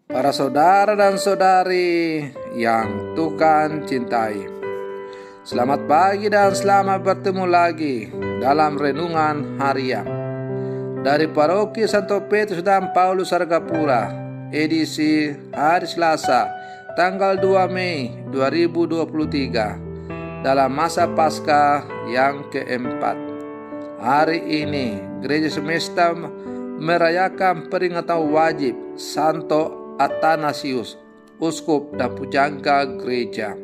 Para saudara dan saudari yang Tuhan cintai, selamat pagi dan selamat bertemu lagi dalam renungan harian dari Paroki Santo Petrus dan Paulus Argapura, edisi hari Selasa, tanggal 2 Mei 2023, dalam masa Paskah yang keempat. Hari ini Gereja Semesta merayakan peringatan wajib Santo Athanasius, uskup dan pujangga gereja.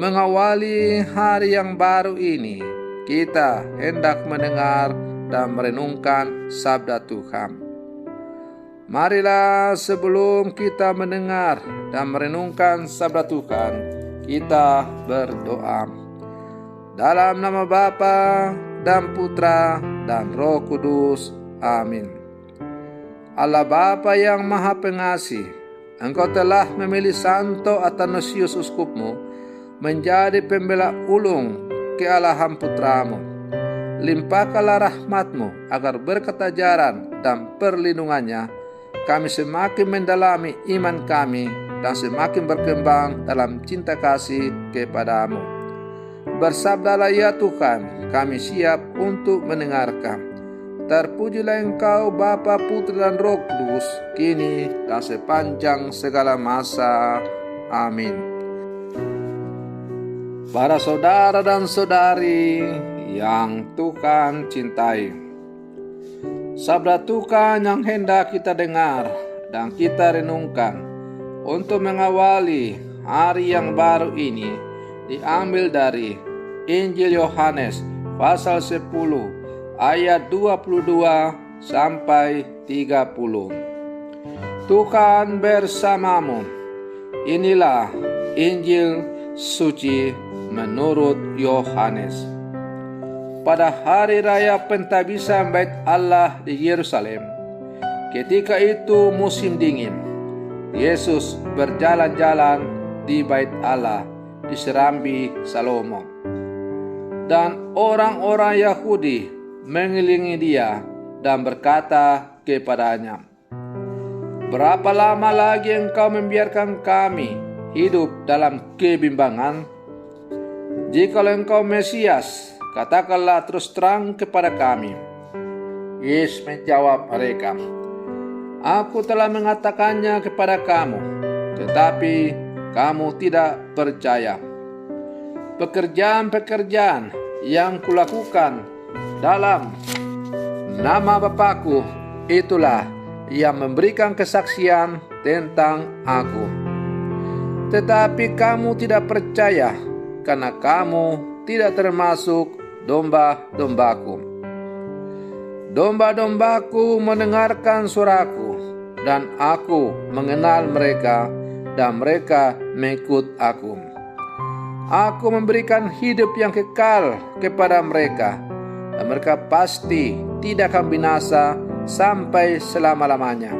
Mengawali hari yang baru ini, kita hendak mendengar dan merenungkan sabda Tuhan. Marilah sebelum kita mendengar dan merenungkan sabda Tuhan, kita berdoa. Dalam nama Bapa dan Putra dan Roh Kudus. Amin. Allah Bapa yang Maha Pengasih, Engkau telah memilih Santo Athanasius uskupmu menjadi pembela ulung kealahan putramu. Limpahkanlah rahmatmu agar berkat ajaran dan perlindungannya kami semakin mendalami iman kami dan semakin berkembang dalam cinta kasih kepadamu. Bersabdalah ya Tuhan, kami siap untuk mendengarkan. Terpujilah Engkau Bapa, Putra dan Roh Kudus, kini dan sepanjang segala masa. Amin. Para saudara dan saudari yang Tuhan cintai, sabda Tuhan yang hendak kita dengar dan kita renungkan untuk mengawali hari yang baru ini diambil dari Injil Yohanes pasal 10 ayat 22 sampai 30. Tuhan bersamamu. Inilah Injil suci menurut Yohanes. Pada hari raya pentabisan Bait Allah di Yerusalem, ketika itu musim dingin, Yesus berjalan-jalan di Bait Allah di Serambi Salomo. Dan orang-orang Yahudi mengelilingi dia dan berkata kepadanya, "Berapa lama lagi engkau membiarkan kami hidup dalam kebimbangan? Jikalau engkau Mesias, katakanlah terus terang kepada kami." Yesus menjawab mereka, "Aku telah mengatakannya kepada kamu, tetapi kamu tidak percaya. Pekerjaan-pekerjaan yang kulakukan dalam nama Bapakku, itulah yang memberikan kesaksian tentang aku. Tetapi kamu tidak percaya, karena kamu tidak termasuk domba-dombaku. Domba-dombaku mendengarkan suaraku, dan aku mengenal mereka, dan mereka mengikut aku. Aku memberikan hidup yang kekal kepada mereka, dan mereka pasti tidak akan binasa sampai selama-lamanya.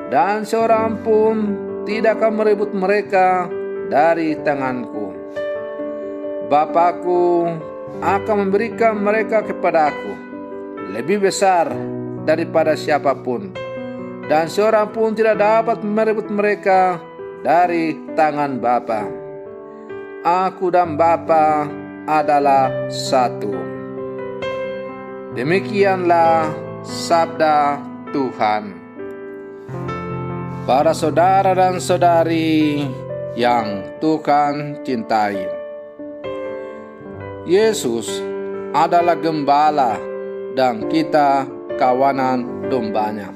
Dan seorang pun tidak akan merebut mereka dari tanganku. Bapakku akan memberikan mereka kepadaku, lebih besar daripada siapapun, dan seorang pun tidak dapat merebut mereka dari tangan Bapa. Aku dan Bapa adalah satu." Demikianlah sabda Tuhan. Para saudara dan saudari yang Tuhan cintai, Yesus adalah gembala dan kita kawanan dombanya.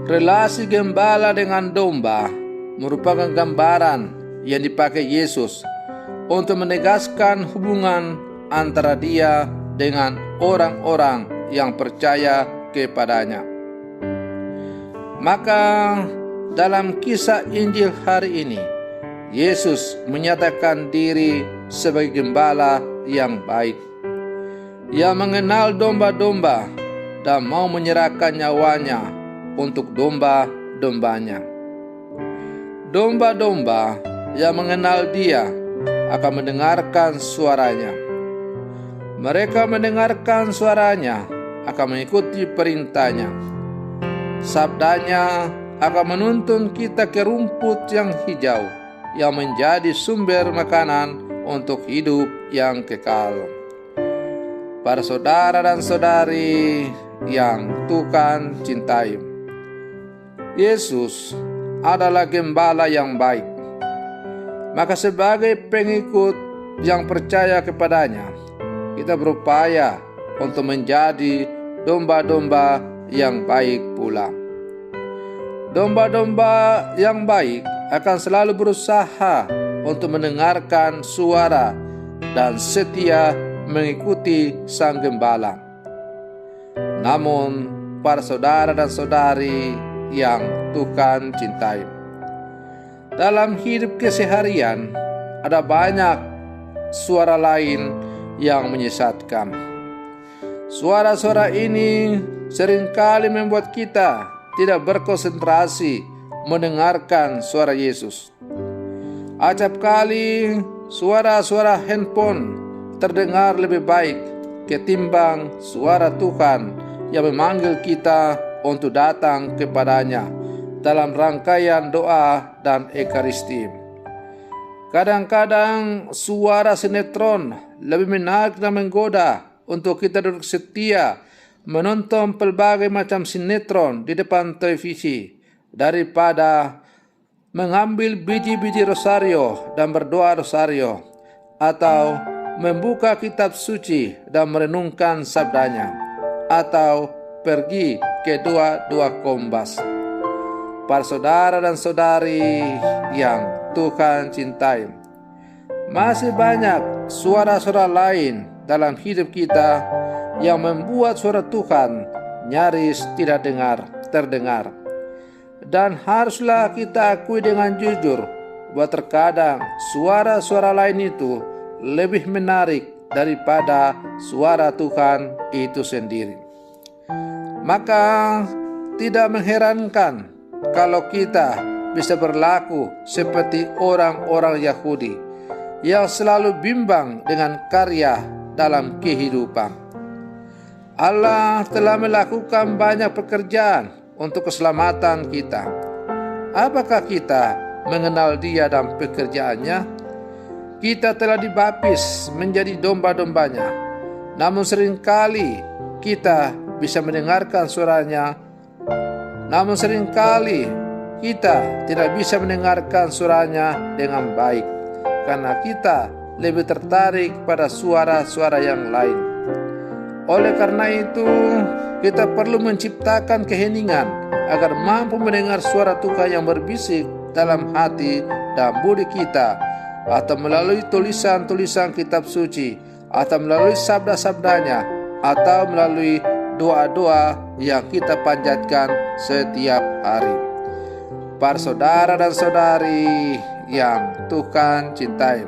Relasi gembala dengan domba merupakan gambaran yang dipakai Yesus untuk menegaskan hubungan antara Dia dengan orang-orang yang percaya kepadanya. Maka dalam kisah Injil hari ini, Yesus menyatakan diri sebagai gembala yang baik, yang mengenal domba-domba dan mau menyerahkan nyawanya untuk domba-dombanya. Domba-domba yang mengenal Dia akan mendengarkan suaranya. Mereka mendengarkan suaranya, akan mengikuti perintahnya. Sabdanya akan menuntun kita ke rumput yang hijau, yang menjadi sumber makanan untuk hidup yang kekal. Para saudara dan saudari yang Tuhan cintai, Yesus adalah gembala yang baik. Maka sebagai pengikut yang percaya kepadanya, kita berupaya untuk menjadi domba-domba yang baik pula. Domba-domba yang baik akan selalu berusaha untuk mendengarkan suara dan setia mengikuti sang gembala. Namun, para saudara dan saudari yang Tuhan cintai, dalam hidup keseharian ada banyak suara lain yang menyesatkan. Suara-suara ini seringkali membuat kita tidak berkonsentrasi mendengarkan suara Yesus. Acap kali suara-suara handphone terdengar lebih baik ketimbang suara Tuhan yang memanggil kita untuk datang kepadanya dalam rangkaian doa dan ekaristi. Kadang-kadang suara sinetron lebih menarik dan menggoda untuk kita duduk setia menonton pelbagai macam sinetron di depan televisi daripada mengambil biji-biji rosario dan berdoa rosario, atau membuka kitab suci dan merenungkan sabdanya, atau pergi ke dua kombas. Para saudara dan saudari yang Tuhan cintai, masih banyak suara-suara lain dalam hidup kita yang membuat suara Tuhan nyaris tidak terdengar. Dan haruslah kita akui dengan jujur bahwa terkadang suara-suara lain itu lebih menarik daripada suara Tuhan itu sendiri. Maka tidak mengherankan kalau kita bisa berlaku seperti orang-orang Yahudi yang selalu bimbang dengan karya dalam kehidupan. Allah telah melakukan banyak pekerjaan untuk keselamatan kita. Apakah kita mengenal Dia dan pekerjaannya? Kita telah dibaptis menjadi domba-dombanya, namun seringkali kita bisa mendengarkan suaranya, namun seringkali kita tidak bisa mendengarkan suaranya dengan baik, karena kita lebih tertarik pada suara-suara yang lain. Oleh karena itu, kita perlu menciptakan keheningan agar mampu mendengar suara Tuhan yang berbisik dalam hati dan budi kita, atau melalui tulisan-tulisan kitab suci, atau melalui sabda-sabdanya, atau melalui doa-doa yang kita panjatkan setiap hari. Para saudara dan saudari yang Tuhan cintai,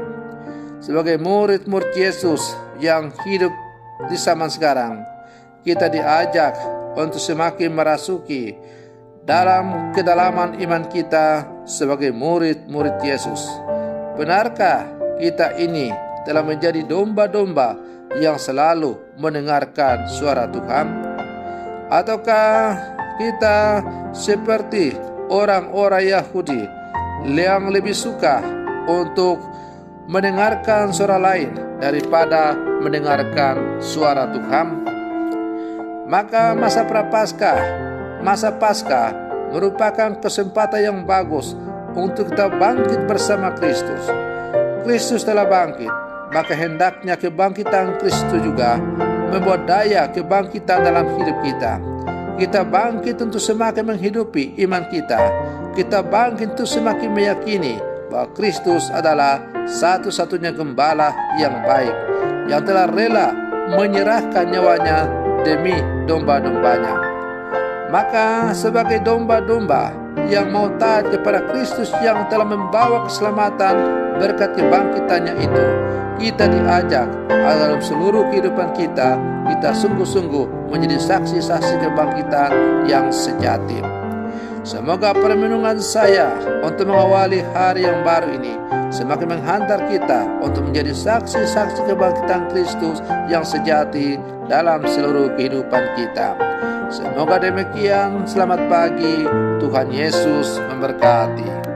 sebagai murid-murid Yesus yang hidup di zaman sekarang, kita diajak untuk semakin merasuki dalam kedalaman iman kita sebagai murid-murid Yesus. Benarkah kita ini telah menjadi domba-domba yang selalu mendengarkan suara Tuhan? Ataukah kita seperti orang-orang Yahudi yang lebih suka untuk mendengarkan suara lain daripada mendengarkan suara Tuhan? Maka masa Prapaskah, masa Paskah merupakan kesempatan yang bagus untuk kita bangkit bersama Kristus. Kristus telah bangkit, maka hendaknya kebangkitan Kristus juga membuat daya kebangkitan dalam hidup kita. Kita bangkit untuk semakin menghidupi iman kita. Kita bangkit untuk semakin meyakini bahwa Kristus adalah satu-satunya gembala yang baik, yang telah rela menyerahkan nyawanya demi domba-dombanya. Maka sebagai domba-domba yang mau taat kepada Kristus yang telah membawa keselamatan berkat kebangkitannya itu, kita diajak dalam seluruh kehidupan kita sungguh-sungguh menjadi saksi-saksi kebangkitan yang sejati. Semoga permenungan saya untuk mengawali hari yang baru ini semakin menghantar kita untuk menjadi saksi-saksi kebangkitan Kristus yang sejati dalam seluruh kehidupan kita. Semoga demikian. Selamat pagi. Tuhan Yesus memberkati.